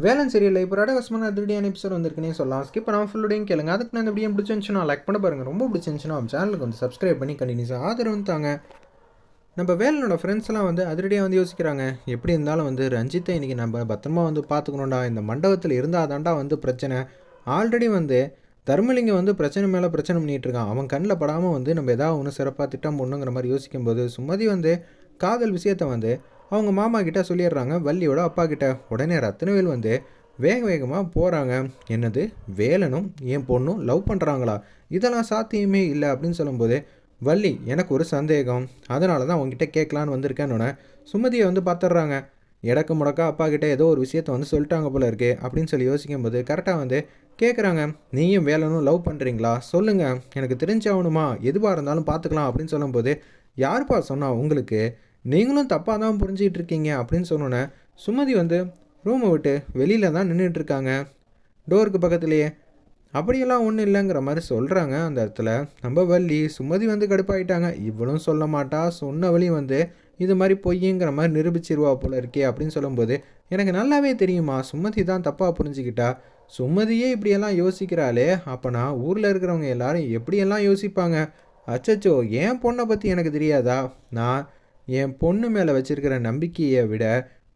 Velan serial இப்போ அட்டகாசமான அதிரடியான எபிசோட் வந்திருக்குன்னே சொல்லலாம். ஸ்கிப் பண்ணாமல் ஃபுல்லோடையும் கேளுங்க. அதுக்கு நான் இந்த வீடியோ பிடிச்சிருந்துச்சுன்னா லைக் பண்ண பாருங்கள். ரொம்ப பிடிச்சிருந்துச்சுன்னா நம்ம சேனலுக்கு வந்து சப்ஸ்கிரைப் பண்ணி கண்டினியூஸாக ஆதரவு தாங்க. நம்ம வேலனோட ஃப்ரெண்ட்ஸ்லாம் வந்து அதிரடியாக வந்து யோசிக்கிறாங்க. எப்படி இருந்தாலும் வந்து ரஞ்சித்தை இன்றைக்கி நம்ம பத்திரமா வந்து பார்த்துக்கணும்டா. இந்த மண்டபத்தில் இருந்தால் தாண்டா வந்து பிரச்சனை. ஆல்ரெடி வந்து தர்மலிங்கம் வந்து பிரச்சனை மேலே பிரச்சனை பண்ணிகிட்டு இருக்கான். அவன் கண்ணில் படாமல் வந்து நம்ம எதாவது ஒன்று சிறப்பாக திட்டம் போடணுங்கிற மாதிரி யோசிக்கும்போது சுமதி வந்து காதல் விஷயத்தை வந்து அவங்க மாமா கிட்ட சொல்லிடுறாங்க, வள்ளியோட அப்பா கிட்ட. உடனே ரத்னவேல் வந்து வேக வேகமாக போகிறாங்க. என்னது, வேலனும் என் பொண்ணும் லவ் பண்ணுறாங்களா? இதெல்லாம் சாத்தியமே இல்லை அப்படின்னு சொல்லும்போது, வள்ளி எனக்கு ஒரு சந்தேகம், அதனால தான் உங்ககிட்ட கேட்கலான்னு வந்திருக்கேன்னு சுமதியை வந்து பார்த்துட்றாங்க. இடக்கு முடக்கா அப்பா கிட்ட ஏதோ ஒரு விஷயத்த வந்து சொல்லிட்டாங்க போல இருக்கு அப்படின்னு சொல்லி யோசிக்கும்போது கரெக்டாக வந்து கேட்குறாங்க, நீயும் வேலனும் லவ் பண்ணுறீங்களா? சொல்லுங்கள், எனக்கு தெரிஞ்சாகணுமா? எதுவாக இருந்தாலும் பார்த்துக்கலாம் அப்படின்னு சொல்லும்போது, யாருப்பா சொன்னா உங்களுக்கு? நீங்களும் தப்பாக தான் புரிஞ்சிகிட்டு இருக்கீங்க அப்படின்னு சொன்னோன்னே சுமதி வந்து ரூமை விட்டு வெளியில் தான் நின்றுட்டுருக்காங்க, டோருக்கு பக்கத்துலேயே. அப்படியெல்லாம் ஒன்றும் இல்லைங்கிற மாதிரி சொல்கிறாங்க. அந்த இடத்துல நம்ம வள்ளி சுமதி வந்து கடுப்பாயிட்டாங்க. இவளும் சொல்ல மாட்டா, சொன்னவளையும் வந்து இது மாதிரி பொய்யுங்கிற மாதிரி நிரூபிச்சிருவா போல இருக்கே அப்படின்னு சொல்லும்போது, எனக்கு நல்லாவே தெரியுமா சுமதி தான் தப்பாக புரிஞ்சுக்கிட்டா. சுமதியே இப்படியெல்லாம் யோசிக்கிறாளே, அப்போனா ஊரில் இருக்கிறவங்க எல்லாரும் எப்படியெல்லாம் யோசிப்பாங்க? அச்சச்சோ, என் பொண்ணை பற்றி எனக்கு தெரியாதா? நான் என் பொண்ணு மேலே வச்சுருக்கிற நம்பிக்கையை விட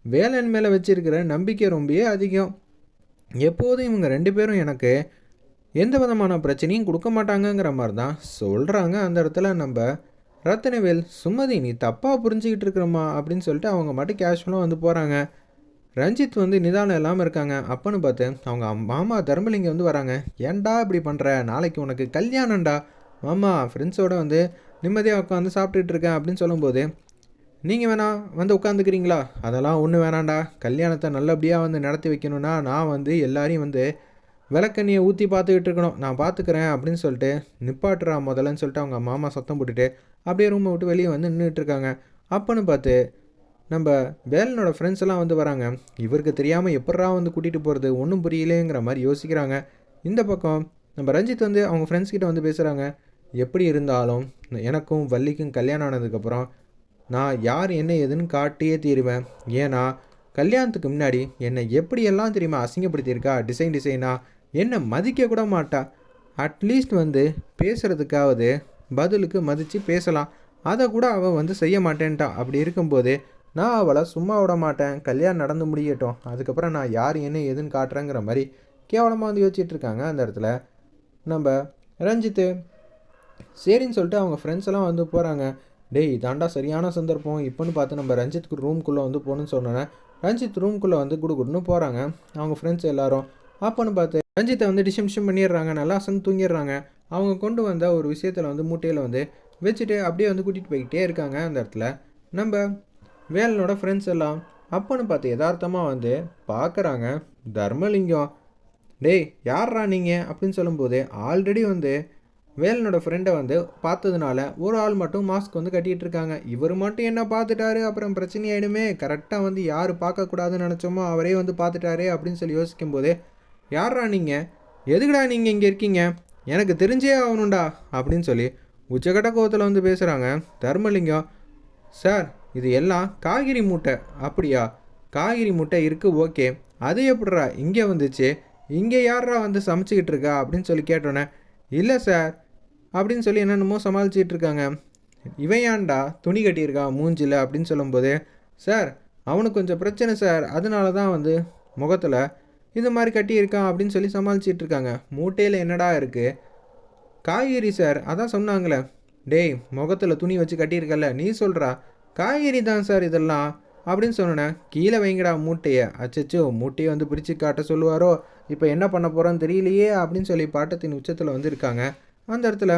வேலன் மேலே வச்சுருக்கிற நம்பிக்கை ரொம்பவே அதிகம். எப்போதும் இவங்க 2 பேரும் எனக்கு எந்த விதமான பிரச்சனையும் கொடுக்க மாட்டாங்கங்கிற மாதிரி தான் சொல்கிறாங்க. அந்த இடத்துல நம்ம ரத்னவேல், சுமதி நீ தப்பாக புரிஞ்சுக்கிட்டு இருக்கிறம்மா அப்படின்னு சொல்லிட்டு அவங்க மட்டும் கேஷுவலாக வந்து போகிறாங்க. ரஞ்சித் வந்து நிதானம் இல்லாமல் இருக்காங்க. அப்பன்னு பார்த்து அவங்க மாமா தர்மலிங்கம் வந்து வராங்க. ஏன்டா இப்படி பண்ணுற? நாளைக்கு உனக்கு கல்யாணம்டா. மாமா ஃப்ரெண்ட்ஸோடு வந்து நிம்மதியாக உட்காந்து சாப்பிட்டுட்டு இருக்கேன் அப்படின்னு சொல்லும்போது, நீங்கள் வேணா வந்து உட்காந்துக்கிறீங்களா? அதெல்லாம் ஒன்றும் வேணாண்டா. கல்யாணத்தை நல்லபடியாக வந்து நடத்தி வைக்கணும்னா நான் வந்து எல்லாரையும் வந்து விளக்கண்ணியை ஊற்றி பார்த்துக்கிட்டு இருக்கணும். நான் பார்த்துக்கிறேன் அப்படின்னு சொல்லிட்டு நிப்பாட்டுறா முதல்லன்னு சொல்லிட்டு அவங்க மாமா சத்தம் போட்டுட்டு அப்படியே ரூமை விட்டு வெளியே வந்து நின்றுட்டுருக்காங்க. அப்போன்னு பார்த்து நம்ம வேலனோட ஃப்ரெண்ட்ஸ் எல்லாம் வந்து வராங்க. இவருக்கு தெரியாமல் எப்பட்றா வந்து கூட்டிகிட்டு போகிறது, ஒன்றும் புரியலேங்கிற மாதிரி யோசிக்கிறாங்க. இந்த பக்கம் நம்ம ரஞ்சித் வந்து அவங்க ஃப்ரெண்ட்ஸ் கிட்ட வந்து பேசுகிறாங்க. எப்படி இருந்தாலும் எனக்கும் வள்ளிக்கும் கல்யாணம் ஆனதுக்கப்புறம் நான் யார் என்ன ஏதுன்னு காட்டியே தீருவேன். ஏன்னா கல்யாணத்துக்கு முன்னாடி என்னை எப்படியெல்லாம் தெரியுமா அசிங்கப்படுத்தியிருக்கா, டிசைனாக என்னை மதிக்க கூட மாட்டா. அட்லீஸ்ட் வந்து பேசுகிறதுக்காவது பதிலுக்கு மதித்து பேசலாம், அதை கூட அவள் வந்து செய்ய மாட்டேன்ட்டா. அப்படி இருக்கும்போது நான் அவளை சும்மா விட மாட்டேன். கல்யாணம் நடந்து முடியட்டும், அதுக்கப்புறம் நான் யார் என்ன ஏதுன்னு காட்டுறேங்கிற மாதிரி கேவலமாக வந்து யோசிச்சுட்ருக்காங்க. அந்த இடத்துல நம்ம ரஞ்சித்து சரின்னு சொல்லிட்டு அவங்க ஃப்ரெண்ட்ஸ் எல்லாம் வந்து போகிறாங்க. டேய் இதாண்டா சரியான சந்தர்ப்பம் இப்போன்னு பார்த்து நம்ம ரஞ்சித்துக்கு ரூம்குள்ளே வந்து போகணுன்னு சொன்னோன்னே ரஞ்சித் ரூம்குள்ளே வந்து குடுன்னு போகிறாங்க அவங்க ஃப்ரெண்ட்ஸ் எல்லாரும். அப்போன்னு பார்த்து ரஞ்சித்தை வந்து டிஷம் பண்ணிடுறாங்க, நல்லா அசந்து தூங்கிடுறாங்க. அவங்க கொண்டு வந்த ஒரு விஷயத்தில் வந்து மூட்டையில் வந்து வச்சுட்டு அப்படியே வந்து கூட்டிகிட்டு போய்கிட்டே இருக்காங்க. அந்த இடத்துல நம்ம வேலனோட ஃப்ரெண்ட்ஸ் எல்லாம் அப்போன்னு பார்த்து யதார்த்தமாக வந்து பார்க்குறாங்க. தர்மலிங்கம், டேய் யார்ரா நீங்கள் அப்படின்னு சொல்லும்போது ஆல்ரெடி வந்து வேலனோட ஃப்ரெண்டை வந்து பார்த்ததுனால ஒரு ஆள் மட்டும் மாஸ்க் வந்து கட்டிகிட்டு இருக்காங்க. இவர் மட்டும் என்ன பார்த்துட்டாரு, அப்புறம் பிரச்சனை ஆகிடுமே. கரெக்டாக வந்து யார் பார்க்கக்கூடாதுன்னு நினச்சோமோ அவரே வந்து பார்த்துட்டாரு அப்படின்னு சொல்லி யோசிக்கும்போது, யார்ரா நீங்கள், எதுக்குடா நீங்கள் இங்கே இருக்கீங்க, எனக்கு தெரிஞ்சே ஆகணும்டா அப்படின்னு சொல்லி உச்சக்கட்ட கோவத்தில் வந்து பேசுகிறாங்க. தர்மலிங்கம், சார் இது எல்லாம் காய்கறி மூட்டை. அப்படியா, காய்கறி மூட்டை இருக்குது, ஓகே, அது எப்படிரா இங்கே வந்துச்சு, இங்கே யாரா வந்து சமைச்சிக்கிட்டு இருக்கா அப்படின்னு சொல்லி கேட்டோன்னே, இல்லை சார் அப்படின்னு சொல்லி என்னென்னமோ சமாளிச்சிட்டு இருக்காங்க. இவன் ஏன்டா துணி கட்டியிருக்கான் மூஞ்சில் அப்படின்னு சொல்லும்போது, சார் அவனுக்கு கொஞ்சம் பிரச்சனை சார், அதனால தான் வந்து முகத்தில் இது மாதிரி கட்டியிருக்கான் அப்படின்னு சொல்லி சமாளிச்சிட்டு இருக்காங்க. மூட்டையில் என்னடா இருக்குது, காய்கறி சார், அதான் சொன்னாங்களே. டேய் முகத்தில் துணி வச்சு கட்டியிருக்கல, நீ சொல்கிறா, காய்கறி தான் சார் இதெல்லாம் அப்படின்னு சொன்னேன். கீழே வைங்கடா மூட்டையை. அச்சச்சோ, மூட்டையை வந்து பிரித்து காட்ட சொல்லுவாரோ, இப்போ என்ன பண்ண போகிறோன்னு தெரியலையே அப்படின்னு சொல்லி பாட்டத்தின் உச்சத்தில் வந்து இருக்காங்க. அந்த இடத்துல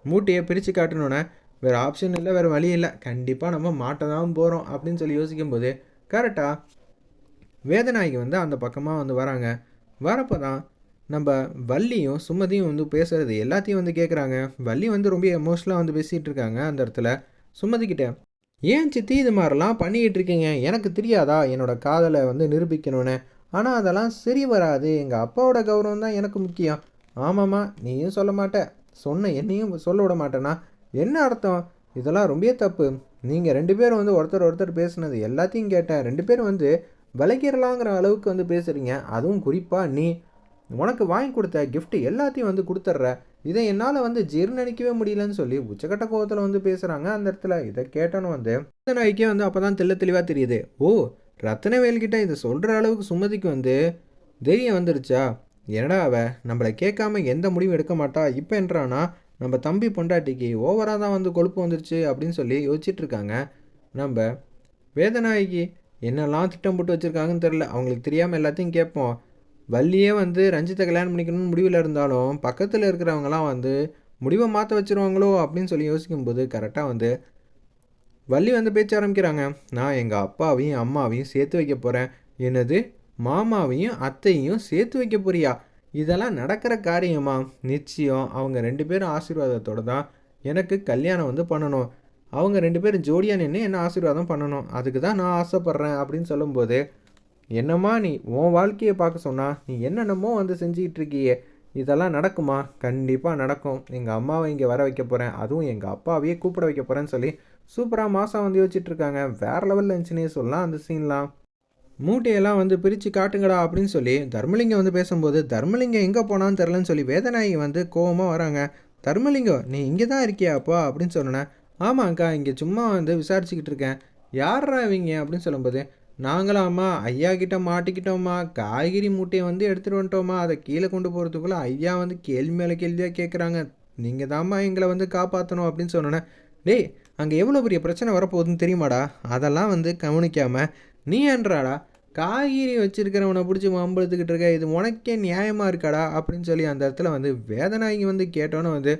மூட்டையை பிரித்து காட்டணுன்னே வேறு ஆப்ஷன் இல்லை, வேறு வழி இல்லை, கண்டிப்பாக நம்ம மாட்ட தான் போகிறோம் அப்படின்னு சொல்லி யோசிக்கும்போது கரெக்டாக வேதநாயகி வந்து அந்த பக்கமாக வந்து வராங்க. வரப்போ தான் நம்ம வள்ளியும் சுமதியும் வந்து பேசுகிறது எல்லாத்தையும் வந்து கேட்குறாங்க. வள்ளி வந்து ரொம்ப எமோஷ்னலாக வந்து பேசிகிட்டு இருக்காங்க. அந்த இடத்துல சுமதிக்கிட்ட, ஏன் சித்தி இது மாதிரிலாம் பண்ணிக்கிட்டு இருக்கீங்க, எனக்கு தெரியாதா என்னோடய காதலை வந்து நிரூபிக்கணும்னு, ஆனால் அதெல்லாம் சரி வராது, எங்கள் அப்பாவோட கௌரவம் தான் எனக்கு முக்கியம். ஆமாம்மா, நீயும் சொல்ல மாட்டேன், சொன்ன என்னையும் சொல்ல விட மாட்டேன்னா என்ன அர்த்தம், இதெல்லாம் ரொம்ப தப்பு. நீங்கள் 2 பேரும் வந்து ஒருத்தர் பேசுனது எல்லாத்தையும் கேட்டேன், 2 பேரும் வந்து விலகிடலாங்கிற அளவுக்கு வந்து பேசுகிறீங்க. அதுவும் குறிப்பாக நீ உனக்கு வாங்கி கொடுத்த கிஃப்ட் எல்லாத்தையும் வந்து கொடுத்துட்ற, இதை என்னால் வந்து ஜீர்ணிக்கவே முடியலன்னு சொல்லி உச்சக்கட்ட கோவத்தில் வந்து பேசுகிறாங்க அந்த இடத்துல. இதை கேட்டோன்னு வந்து ரத்னவேலுக்கே வந்து அப்போ தான் தெளிவாக தெரியுது. ஓ, ரத்னவேல்கிட்ட இதை சொல்கிற அளவுக்கு சுமதிக்கு வந்து தைரியம் வந்துருச்சா? என்னடா அவ நம்மளை கேட்காம எந்த முடிவும் எடுக்க மாட்டா, இப்போ என்றானா நம்ம தம்பி பொண்டாட்டிக்கு ஓவராக தான் வந்து கொழுப்பு வந்துருச்சு அப்படின்னு சொல்லி யோசிச்சுட்டு இருக்காங்க நம்ம வேதநாயகி. என்னெல்லாம் திட்டம் போட்டு வச்சுருக்காங்கன்னு தெரில, அவங்களுக்கு தெரியாமல் எல்லாத்தையும் கேட்போம். வள்ளியே வந்து ரஞ்சித்தை கல்யாணம் பண்ணிக்கணும்னு முடிவில் இருந்தாலும் பக்கத்தில் இருக்கிறவங்களாம் வந்து முடிவை மாற்ற வச்சுருவாங்களோ அப்படின்னு சொல்லி யோசிக்கும்போது கரெக்டாக வந்து வள்ளி வந்து பேச்ச ஆரம்பிக்கிறாங்க. நான் எங்கள் அப்பாவையும் அம்மாவையும் சேர்த்து வைக்க போகிறேன். என்னது, மாமாவையும் அத்தையும் சேர்த்து வைக்க போறியா? இதெல்லாம் நடக்கிற காரியமா? நிச்சயம் அவங்க 2 பேரும் ஆசீர்வாதத்தோடு தான் எனக்கு கல்யாணம் வந்து பண்ணணும். அவங்க 2 பேரும் ஜோடியாக நின்று என்ன ஆசீர்வாதம் பண்ணணும், அதுக்கு தான் நான் ஆசைப்பட்றேன் அப்படின்னு சொல்லும்போது, என்னம்மா நீ உன் வாழ்க்கையை பார்க்க சொன்னா நீ என்னென்னமோ வந்து செஞ்சுக்கிட்டு இருக்கியே, இதெல்லாம் நடக்குமா? கண்டிப்பாக நடக்கும். எங்கள் அம்மாவை இங்கே வர வைக்க போகிறேன், அதுவும் எங்கள் அப்பாவையே கூப்பிட வைக்க போகிறேன்னு சொல்லி சூப்பராக மாதம் வந்து யோசிச்சுட்ருக்காங்க. வேறு லெவலில் இருந்துச்சுன்னே சொல்லலாம் அந்த சீன்லாம். மூட்டையெல்லாம் வந்து பிரித்து காட்டுங்கடா அப்படின்னு சொல்லி தர்மலிங்கம் வந்து பேசும்போது, தர்மலிங்கம் எங்கே போனான்னு தெரிலன்னு சொல்லி வேதநாயகி வந்து கோவமாக வராங்க. தர்மலிங்கம், நீ இங்கே தான் இருக்கியாப்பா அப்படின்னு சொன்னேன். ஆமாங்க்கா, இங்கே சும்மா வந்து விசாரிச்சுக்கிட்டு இருக்கேன். யாரா இவங்க அப்படின்னு சொல்லும்போது, நாங்களாம்மா ஐயா கிட்ட மாட்டிக்கிட்டோம்மா, காய்கறி மூட்டையை வந்து எடுத்துகிட்டு வந்துட்டோம்மா, அதை கீழே கொண்டு போகிறதுக்குள்ளே ஐயா வந்து கேள்வி மேலே கேள்வியாக கேட்குறாங்க. நீங்கள் தாம்மா எங்களை வந்து காப்பாற்றணும் அப்படின்னு சொன்னேன். டேய், அங்கே எவ்வளோ பெரிய பிரச்சனை வரப்போகுதுன்னு தெரியுமாடா? அதெல்லாம் வந்து கவனிக்காமல் நீ என்றாடா காய்கறி வச்சிருக்கிறவனை பிடிச்சி மம்பளத்துக்கிட்டு இருக்க, இது உனக்கே நியாயமாக இருக்காடா அப்படின்னு சொல்லி அந்த இடத்துல வந்து வேதநாயகி வந்து கேட்டோன்னு வந்து,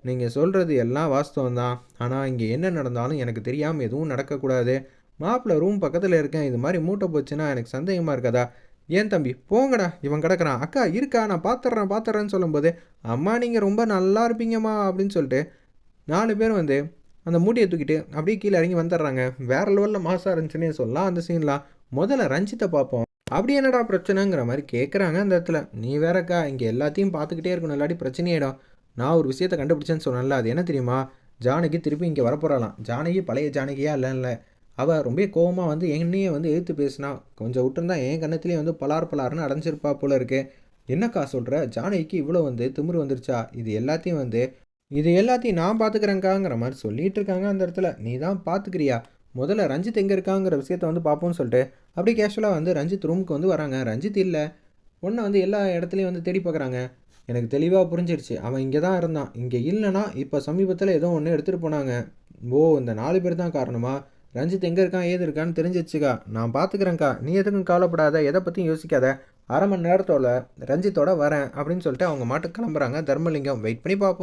நீங்கள் சொல்கிறது எல்லாம் வாஸ்தவம் தான், ஆனால் இங்கே என்ன நடந்தாலும் எனக்கு தெரியாமல் எதுவும் நடக்கக்கூடாது. மாப்பிள்ளை ரூம் பக்கத்தில் இருக்கேன், இது மாதிரி மூட்டை போச்சுன்னா எனக்கு சந்தேகமாக இருக்காதா? ஏன் தம்பி போங்கடா, இவன் கிடக்குறான், அக்கா இருக்கா நான் பார்த்துட்றேன்னு சொல்லும்போது, அம்மா நீங்கள் ரொம்ப நல்லா இருப்பீங்கம்மா அப்படின்னு சொல்லிட்டு 4 பேர் வந்து அந்த மூட்டையை தூக்கிட்டு அப்படியே கீழே இறங்கி வந்துடுறாங்க. வேறு லெவலில் மாசாக இருந்துச்சுன்னே சொல்லலாம் அந்த சீன்லாம். முதல்ல ரஞ்சித்தை பார்ப்போம். அப்படி என்னடா பிரச்சனைங்கிற மாதிரி கேட்குறாங்க அந்த இடத்துல. நீ வேறக்கா இங்கே எல்லாத்தையும் பார்த்துக்கிட்டே இருக்கணும், இல்லாட்டி பிரச்சனையிடும். நான் ஒரு விஷயத்தை கண்டுபிடிச்சேன்னு சொன்னேன்ல, அது என்ன தெரியுமா? ஜானகி திருப்பி இங்கே வரப்போகிறாளாம். ஜானகி பழைய ஜானகியா இல்லைல்ல, அவள் ரொம்ப கோவமாக வந்து என்னையே வந்து எதிர்த்து பேசினா, கொஞ்சம் விட்டுருந்தா என் கண்ணத்துலேயே வந்து பலார்னு அடைஞ்சிருப்பா போல இருக்கு. என்னக்கா சொல்கிற? ஜானகிக்கு இவ்வளோ வந்து திமிரு வந்துருச்சா? இது எல்லாத்தையும் நான் பார்த்துக்கிறேங்காங்கிற மாதிரி சொல்லிட்டு இருக்காங்க அந்த இடத்துல. நீ தான் பார்த்துக்கிறியா? முதல்ல ரஞ்சித் எங்கே இருக்காங்கிற விஷயத்த வந்து பார்ப்போம்னு சொல்லிட்டு அப்படியே கேஷுவலாக வந்து ரஞ்சித் ரூமுக்கு வந்து வராங்க. ரஞ்சித் இல்லை, ஒன்றை வந்து எல்லா இடத்துலையும் வந்து தேடி பார்க்குறாங்க. எனக்கு தெளிவாக புரிஞ்சிருச்சு, அவன் இங்கே தான் இருந்தான். இங்கே இல்லைனா இப்போ சமீபத்தில் ஏதோ ஒன்று எடுத்துகிட்டு போனாங்க. ஓ, இந்த 4 பேர் தான் காரணமா? ரஞ்சித் எங்கே இருக்கான் ஏது இருக்கான்னு தெரிஞ்சிச்சுக்கா, நான் பார்த்துக்கிறேங்க்கா, நீ எதுக்கும் கவலைப்படாத, எதை பற்றியும் யோசிக்காத, அரை மணி நேரத்தோட ரஞ்சித்தோட வரேன் அப்படின்னு சொல்லிட்டு அவங்க மாட்டுக்கு கிளம்புறாங்க. தர்மலிங்கம் வெயிட் பண்ணி பார்ப்போம்.